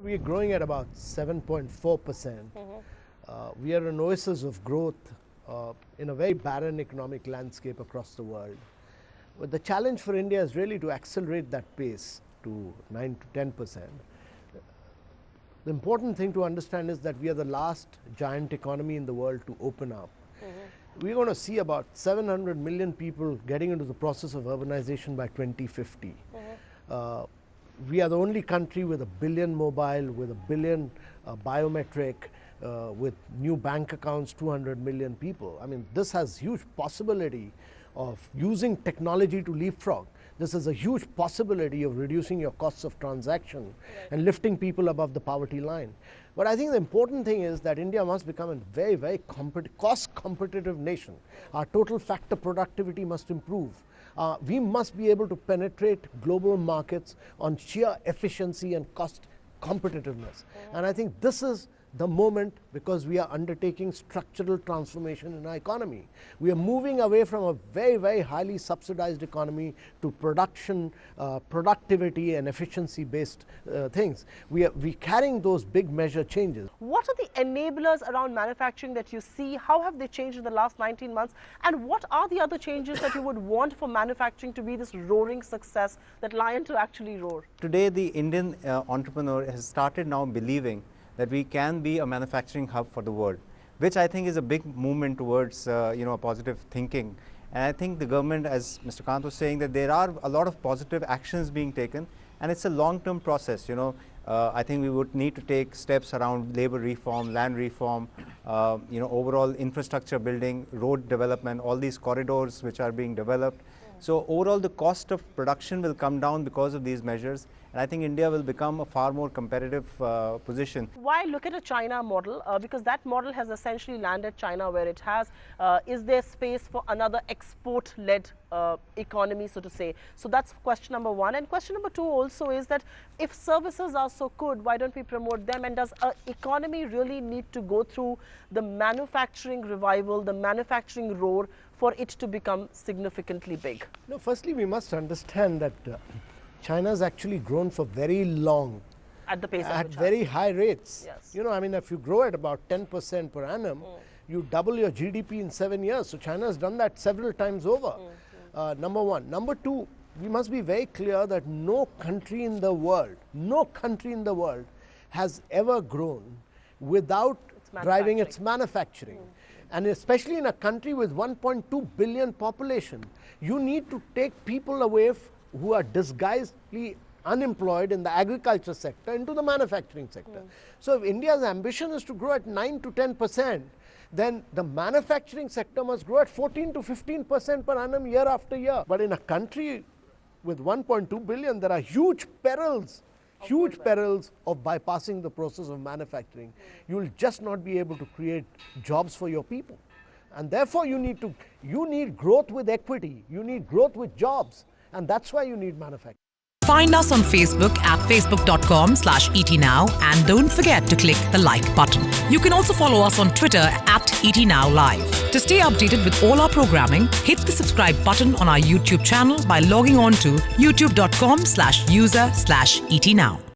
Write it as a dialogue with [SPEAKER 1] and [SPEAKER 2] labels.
[SPEAKER 1] We are growing at about 7.4%. We are an oasis of growth in a very barren economic landscape across the world. But the challenge for India is really to accelerate that pace to 9 to 10%. The important thing to understand is that we are the last giant economy in the world to open up. We're going to see about 700 million people getting into the process of urbanization by 2050. We are the only country with 1 billion mobile, with 1 billion biometric, with new bank accounts, 200 million people. I mean, this has huge possibility of using technology to leapfrog. This is a huge possibility of reducing your costs of transaction and lifting people above the poverty line. But I think the important thing is that India must become a very, very cost competitive nation. Our total factor productivity must improve. We must be able to penetrate global markets on sheer efficiency and cost competitiveness. And I think this is the moment, because we are undertaking structural transformation in our economy. We are moving away from a very, very highly subsidized economy to production, productivity and efficiency based things. We're carrying those big measure changes.
[SPEAKER 2] What are the enablers around manufacturing that you see? How have they changed in the last 19 months? And what are the other changes that you would want for manufacturing to be this roaring success, that lion to actually roar?
[SPEAKER 3] Today, the Indian entrepreneur has started now believing that we can be a manufacturing hub for the world, which I think is a big movement towards positive thinking. And I think the government, as Mr. Kant was saying, that there are a lot of positive actions being taken, and it's a long-term process. I think we would need to take steps around labor reform, land reform, overall infrastructure building, road development, all these corridors which are being developed. So overall, the cost of production will come down because of these measures, and I think India will become a far more competitive position.
[SPEAKER 2] Why look at a China model? Because that model has essentially landed China where it has. Is there space for another export-led economy, so to say? So that's question number one. And question number two also is that if services are so good, why don't we promote them? And does an economy really need to go through the manufacturing revival, the manufacturing roar, for it to become significantly big?
[SPEAKER 1] No, firstly, we must understand that China has actually grown for very long.
[SPEAKER 2] At the pace
[SPEAKER 1] at very high rates.
[SPEAKER 2] Yes.
[SPEAKER 1] I mean, if you grow at about 10% per annum, you double your GDP in 7 years. So China has done that several times over. Number one. Number two, we must be very clear that no country in the world has ever grown without driving its manufacturing. And especially in a country with 1.2 billion population, you need to take people away who are disguisedly unemployed in the agriculture sector into the manufacturing sector. So if India's ambition is to grow at 9 to 10%, then the manufacturing sector must grow at 14 to 15% per annum year after year. But in a country with 1.2 billion, there are huge perils of bypassing the process of manufacturing. You will just not be able to create jobs for your people. And therefore you need growth with equity, you need growth with jobs, and that's why you need manufacturing.
[SPEAKER 4] Find us on Facebook at facebook.com/ETNow, and don't forget to click the like button. You can also follow us on Twitter at ETNowLive. To stay updated with all our programming, hit the subscribe button on our YouTube channel by logging on to youtube.com/user/ETNow.